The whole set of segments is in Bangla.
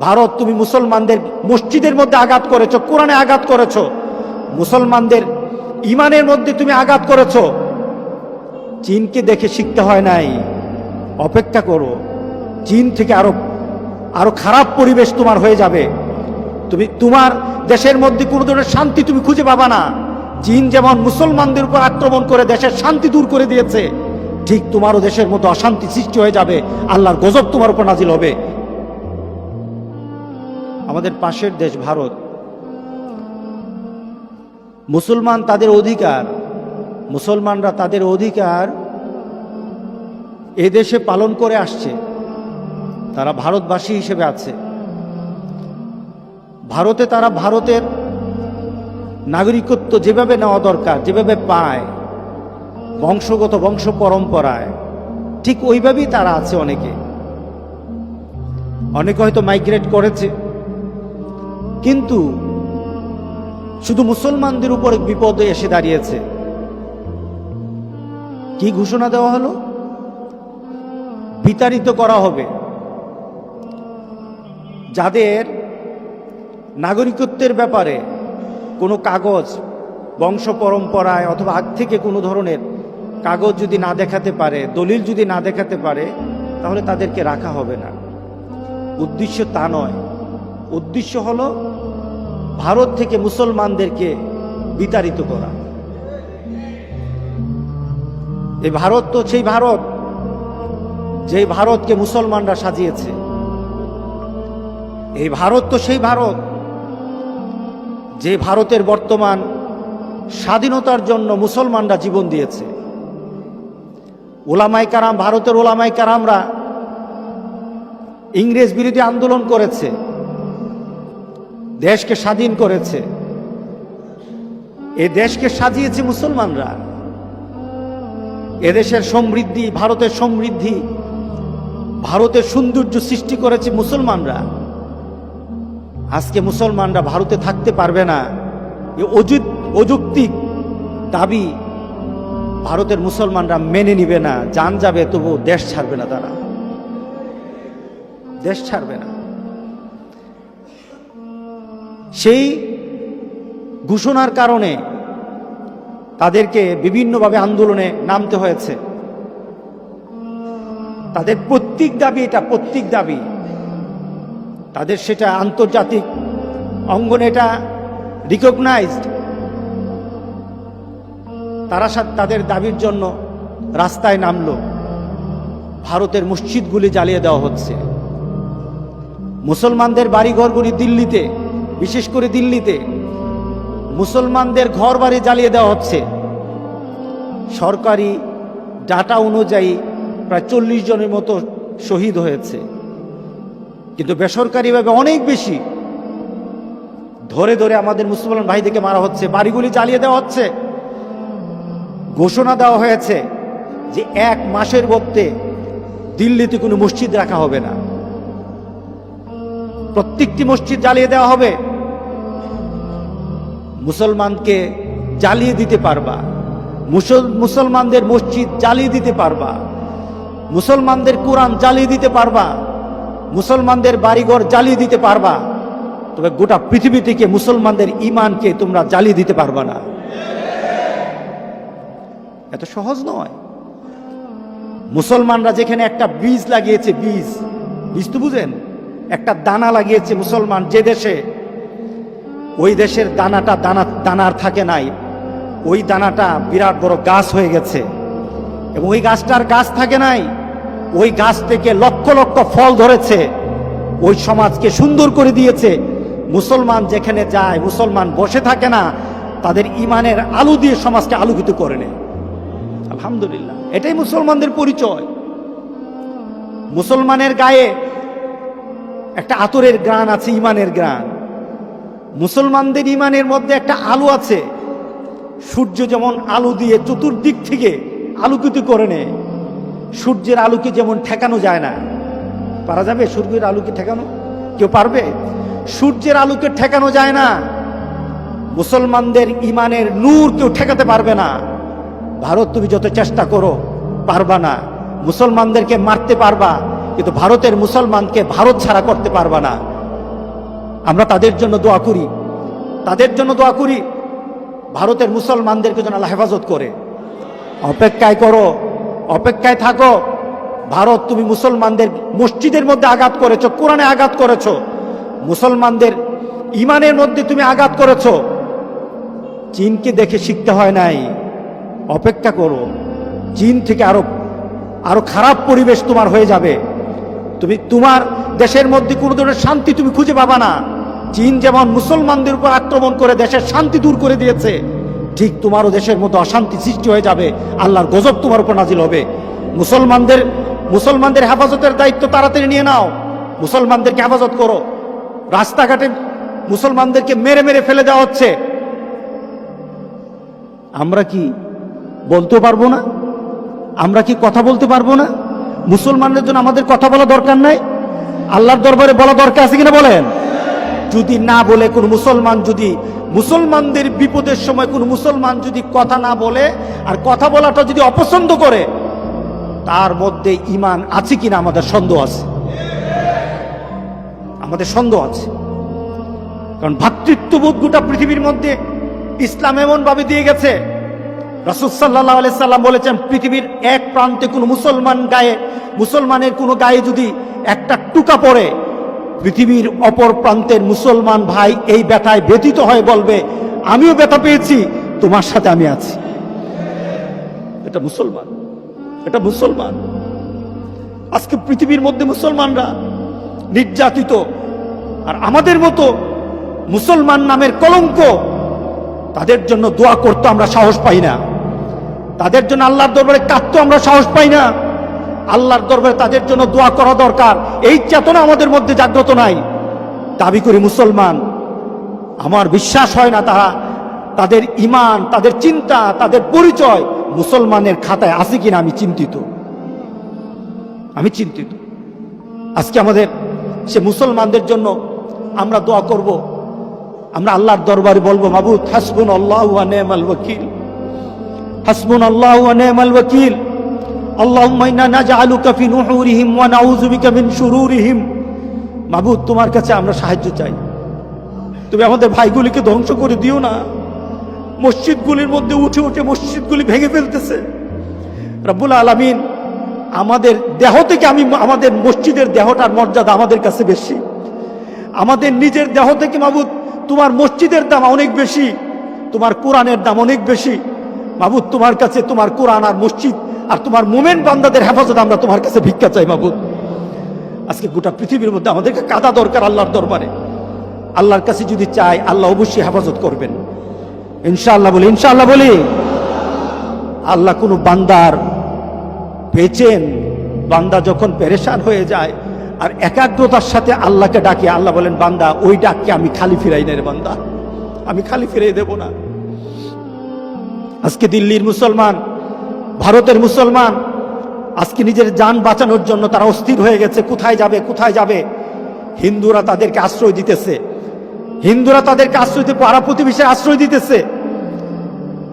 ভারত তুমি মুসলমানদের মসজিদের মধ্যে আঘাত করেছো, কোরআনে আঘাত করেছো, মুসলমানদের ইমানের মধ্যে তুমি আঘাত করেছো। চীনকে দেখে শিখতে হয় নাই, অপেক্ষা করো, চীন থেকে আরো খারাপ পরিবেশ তোমার হয়ে যাবে। তোমার দেশের মধ্যে কোনো ধরনের শান্তি তুমি খুঁজে পাবা না। চীন যেমন মুসলমানদের উপর আক্রমণ করে দেশের শান্তি দূর করে দিয়েছে, ঠিক তোমারও দেশের মধ্যে অশান্তি সৃষ্টি হয়ে যাবে, আল্লাহর গজব তোমার উপর নাজিল হবে। আমাদের পাশের দেশ ভারত, মুসলমান তাদের অধিকার, মুসলমানরা তাদের অধিকার এদেশে পালন করে আসছে, তারা ভারতবাসী হিসেবে আছে। ভারতে তারা ভারতের নাগরিকত্ব যেভাবে নেওয়া দরকার, যেভাবে পায় বংশগত বংশ পরম্পরায়, ঠিক ওইভাবেই তারা আছে। অনেকে হয়তো মাইগ্রেট করেছে, কিন্তু শুধু মুসলমানদের উপর বিপদে এসে দাঁড়িয়েছে। কি ঘোষণা দেওয়া হলো? বিতাড়িত করা হবে যাদের নাগরিকত্বের ব্যাপারে কোনো কাগজ, বংশ পরম্পরায় অথবা আগ থেকে কোনো ধরনের কাগজ যদি না দেখাতে পারে, দলিল যদি না দেখাতে পারে, তাহলে তাদেরকে রাখা হবে না। উদ্দেশ্য তা নয়, উদ্দেশ্য হলো ভারত থেকে মুসলমানদেরকে বিতাড়িত করা। এই ভারত তো সেই ভারত যেই ভারতকে মুসলমানরা সাজিয়েছে। এই ভারত তো সেই ভারত যে ভারতের বর্তমান স্বাধীনতার জন্য মুসলমানরা জীবন দিয়েছে। ওলামায়ে কেরাম, ভারতের ওলামায়ে কেরামরা ইংরেজ বিরোধী আন্দোলন করেছে, দেশকে স্বাধীন করেছে। এ দেশকে সাজিয়েছে মুসলমানরা। এদেশের সমৃদ্ধি, ভারতের সমৃদ্ধি, ভারতের সৌন্দর্য সৃষ্টি করেছে মুসলমানরা। আজকে মুসলমানরা ভারতে থাকতে পারবে না, এ অযৌক্তিক দাবি ভারতের মুসলমানরা মেনে নিবে না। জান যাবে, তবু দেশ ছাড়বে না, তারা দেশ ছাড়বে না। সেই ঘোষণার কারণে তাদেরকে বিভিন্নভাবে আন্দোলনে নামতে হয়েছে। তাদের প্রত্যেক দাবি, এটা প্রত্যেক দাবি তাদের, সেটা আন্তর্জাতিক অঙ্গনে এটা রিকগনাইজড। তারা তাদের দাবির জন্য রাস্তায় নামলো। ভারতের মসজিদগুলি জ্বালিয়ে দেওয়া হচ্ছে, মুসলমানদের বাড়িঘরগুলি দিল্লিতে, বিশেষ করে দিল্লিতে মুসলমানদের ঘর বাড়ি জ্বালিয়ে দেওয়া হচ্ছে। সরকারি ডাটা অনুযায়ী প্রায় 40 জনের মতো শহীদ হয়েছে, কিন্তু বেসরকারিভাবে অনেক বেশি। ধরে ধরে আমাদের মুসলমান ভাইদেরকে মারা হচ্ছে, বাড়িগুলি জ্বালিয়ে দেওয়া হচ্ছে। ঘোষণা দেওয়া হয়েছে যে 1 মাসের মধ্যে দিল্লিতে কোনো মসজিদ রাখা হবে না, প্রত্যেকটি মসজিদ জ্বালিয়ে দেওয়া হবে। মুসলমানকে জ্বালিয়ে দিতে পারবা, মুসলমানদের মসজিদ জ্বালিয়ে দিতে পারবা, মুসলমানদের কোরআন জ্বালিয়ে দিতে পারবা, মুসলমানদের বাড়িঘর জ্বালিয়ে দিতে পারবা, তবে গোটা পৃথিবী থেকে মুসলমানদের ঈমানকে তোমরা জ্বালিয়ে দিতে পারবা না। এত সহজ নয়। মুসলমানরা যেখানে একটা বীজ লাগিয়েছে, বীজ তো বুঝেন, একটা দানা লাগিয়েছে মুসলমান যে দেশে, ওই দেশের দানার থাকে নাই, ওই দানাটা বিরাট বড় গাছ হয়ে গেছে, এবং ওই গাছটার গাছ থাকে নাই, ওই গাছ থেকে লক্ষ লক্ষ ফল ধরেছে, ওই সমাজকে সুন্দর করে দিয়েছে। মুসলমান যেখানে যায়, মুসলমান বসে থাকে না, তাদের ঈমানের আলো দিয়ে সমাজকে আলোকিত করে নেয়। আলহামদুলিল্লাহ, এটাই মুসলমানদের পরিচয়। মুসলমানের গায়ে একটা আতরের গ্রাণ আছে, ঈমানের গ্রাণ। মুসলমানদের ঈমানের মধ্যে একটা আলো আছে। সূর্য যেমন আলো দিয়ে চতুর্দিক থেকে আলোকিত করে নেয়, সূর্যের আলোকে যেমন ঠেকানো যায় না। পারা যাবে সূর্যের আলোকে ঠেকানো? কেউ পারবে? সূর্যের আলোকে ঠেকানো যায় না। মুসলমানদের ঈমানের নূর কেউ ঠেকাতে পারবে না। ভারত তুমি যত চেষ্টা করো পারবা না। মুসলমানদেরকে মারতে পারবা, কিন্তু ভারতের মুসলমানকে ভারত ছাড়া করতে পারবা না। আমরা তাদের জন্য দোয়া করি, তাদের জন্য দোয়া করি। ভারতের মুসলমানদেরকে যেন আল্লাহ হেফাজত করে। অপেক্ষায় করো, অপেক্ষায় থাকো। ভারত, তুমি মুসলমানদের মসজিদের মধ্যে আঘাত করেছো, কোরআনে আঘাত করেছো, মুসলমানদের ইমানের মধ্যে তুমি আঘাত করেছো। চীনকে দেখে শিখতে হয় নাই, অপেক্ষা করো। চীন থেকে আরো খারাপ পরিবেশ তোমার হয়ে যাবে। তুমি তোমার দেশের মধ্যে কোনো ধরনের শান্তি তুমি খুঁজে পাবা না। চীন যেমন মুসলমানদের উপর আক্রমণ করে দেশের শান্তি দূর করে দিয়েছে, ঠিক তোমারও দেশের মধ্যে অশান্তি সৃষ্টি হয়ে যাবে, আল্লাহর গজব তোমার উপর নাজিল হবে। মুসলমানদের হেফাজতের দায়িত্ব তাড়াতাড়ি নিয়ে নাও, মুসলমানদেরকে হেফাজত করো। রাস্তাঘাটে মুসলমানদেরকে মেরে মেরে ফেলে দেওয়া হচ্ছে। আমরা কি বলতে পারবো না? আমরা কি কথা বলতে পারবো না? মুসলমানদের জন্য আমাদের কথা বলা দরকার নাই? আল্লাহর দরবারে বলা দরকার আছে কিনা বলেন? যদি না বলে কোন মুসলমান, যদি মুসলমানদের বিপদের সময় কোন মুসলমান যদি কথা না বলে আর কথা বলাটা যদি অপছন্দ করে, তার মধ্যে ঈমান আছে কিনা আমাদের সন্দেহ আছে, আমাদের সন্দেহ আছে। কারণ ভ্রাতৃত্ববোধ গোটা পৃথিবীর মধ্যে ইসলাম এমন ভাবে দিয়ে গেছে। রাসূল সাল্লাল্লাহু আলাইহি সাল্লাম বলেছেন, পৃথিবীর এক প্রান্তে কোনো মুসলমানের কোনো গায়ে যদি একটা টুকা পড়ে, পৃথিবীর অপর প্রান্তের মুসলমান ভাই এই ব্যথায় ব্যথিত হয়ে বলবে, আমিও ব্যথা পেয়েছি, তোমার সাথে আমি আছি। এটা মুসলমান, এটা মুসলমান। আজকে পৃথিবীর মধ্যে মুসলমানরা নির্যাতিত, আর আমাদের মতো মুসলমান নামের কলঙ্ক, তাদের জন্য দোয়া করতে আমরা সাহস পাই না, তাদের জন্য আল্লাহর দরবারে কাঁদতে আমরা সাহস পাই না। আল্লাহর দরবারে তাদের জন্য দোয়া করা দরকার, এই চেতনা আমাদের মধ্যে জাগ্রত নাই। দাবি করি মুসলমান, আমার বিশ্বাস হয় না তাদের ঈমান, তাদের চিন্তা, তাদের পরিচয় মুসলমানের খাতায় আছে কিনা আমি চিন্তিত। আজকে আমাদের সে মুসলমানদের জন্য আমরা দোয়া করব, আমরা আল্লাহর দরবারে বলবো, মাবুদ হাসবুনাল্লাহু ওয়া নি'মাল ওয়াকিল, হাসবুনাল্লাহু ওয়া নি'মাল ওয়াকিল, আল্লাহুম্মা ইন্না নাজআলুকা ফি নুহুরিহিম ওয়া নাউযু বিকা মিন শুরুরিহিম। মাবুদ, তোমার কাছে আমরা সাহায্য চাই, তুমি আমাদের ভাইগুলিকে ধ্বংস করে দিও না। মসজিদগুলির মধ্যে উঠে উঠে মসজিদগুলি ভেঙে ফেলতেছে। রব্বুল আলামিন, আমাদের দেহ থেকে আমাদের মসজিদের দেহটার মর্যাদা আমাদের কাছে বেশি, আমাদের নিজের দেহ থেকে মাবুদ তোমার মসজিদের দাম অনেক বেশি, তোমার কোরআনের দাম অনেক বেশি। মাবুদ, তোমার কাছে তোমার কোরআন আর মসজিদ আর তোমার মোমেন বান্দাদের হেফাজত আমরা তোমার কাছে ভিক্ষা চাই। মাবুদ, আজকে গোটা পৃথিবীর মধ্যে আমাদেরকে কাঁদা দরকার আল্লাহর দরবারে। আল্লাহর কাছে যদি চাই, আল্লাহ অবশ্যই হেফাজত করবেন, ইনশাআল্লাহ বলি, ইনশাআল্লাহ বলি। আল্লাহ কোনো বান্দার পেয়েছেন, বান্দা যখন পেরেশান হয়ে যায় আর একাগ্রতার সাথে আল্লাহকে ডাকে, আল্লাহ বলেন, বান্দা ওই ডাককে আমি খালি ফিরাই না রে বান্দা, আমি খালি ফিরাই দেব না। আজকে দিল্লির মুসলমান, ভারতের মুসলমান আজকে নিজের জান বাঁচানোর জন্য তারা অস্থির হয়ে গেছে, কোথায় যাবে, কোথায় যাবে। হিন্দুরা তাদেরকে আশ্রয় দিতেছে, হিন্দুরা তাদেরকে আশ্রয় দিতে, পাড়া প্রতিবেশীর আশ্রয় দিতেছে।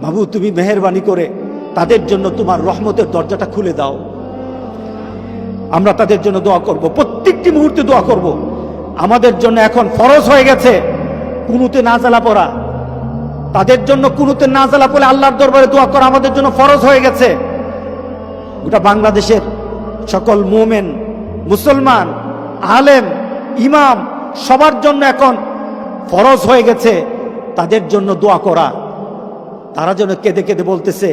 বাবু, তুমি মেহেরবানি করে তাদের জন্য তোমার রহমতের দরজাটা খুলে দাও। আমরা তাদের জন্য দোয়া করব, প্রত্যেকটি মুহূর্তে দোয়া করব। আমাদের জন্য এখন ফরজ হয়ে গেছে কুনুতে নাজালা পড়া, তাদের জন্য কুনুতে নাজালা পড়ে আল্লাহর দরবারে দোয়া করা আমাদের জন্য ফরজ হয়ে গেছে। গোটা বাংলাদেশের সকল মুমিন, মুসলমান, আলেম, ইমাম সবার জন্য এখন ফরজ হয়ে গেছে তাদের জন্য দোয়া করা। তারা যেন কেঁদে কেঁদে বলতেছে,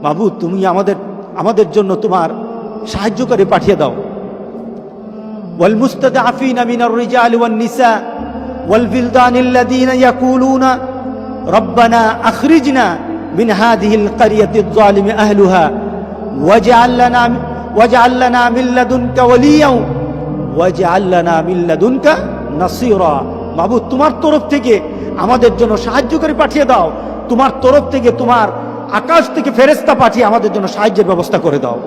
বাবু তুমি আমাদের জন্য তোমার সাহায্যকারী পাঠিয়ে দাও। ওয়াল মুস্তাদআফিনা মিনার রিজালি ওয়ান নিসা ওয়াল বিলদানিল্লাযীনা ইয়াকুলুনা রব্বানা আখরিজনা মিন হাযিহিল ক্বরিয়াতিয যালিমি আহলুহা ওয়াজআল লানা মিন লাদুনকা ওয়ালিয়্যাও ওয়াজআল লানা মিন লাদুনকা নাসীরা। মাবুদ, তোমার তরফ থেকে আমাদের জন্য সাহায্যকারী পাঠিয়ে দাও, তোমার তরফ থেকে, তোমার আকাশ থেকে ফেরেশতা পাঠিয়ে আমাদের জন্য সাহায্যের ব্যবস্থা করে দাও।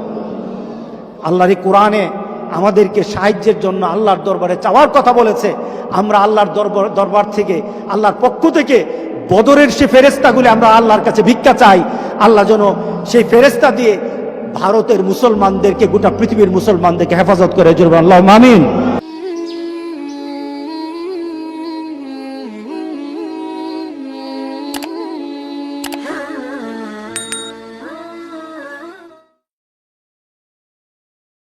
আল্লাহর কোরআনে আমাদেরকে সাহায্যের জন্য আল্লাহর দরবারে চাওয়ার কথা বলেছে। আমরা আল্লাহর দরবার থেকে, আল্লাহর পক্ষ থেকে বদরের সে ফেরেশতাগুলি আমরা আল্লাহর কাছে ভিক্ষা চাই। আল্লাহ যেন সেই ফেরেশতা দিয়ে ভারতের মুসলমানদেরকে, গোটা পৃথিবীর মুসলমানদেরকে হেফাজত করে। আল্লাহুম্মা আমিন।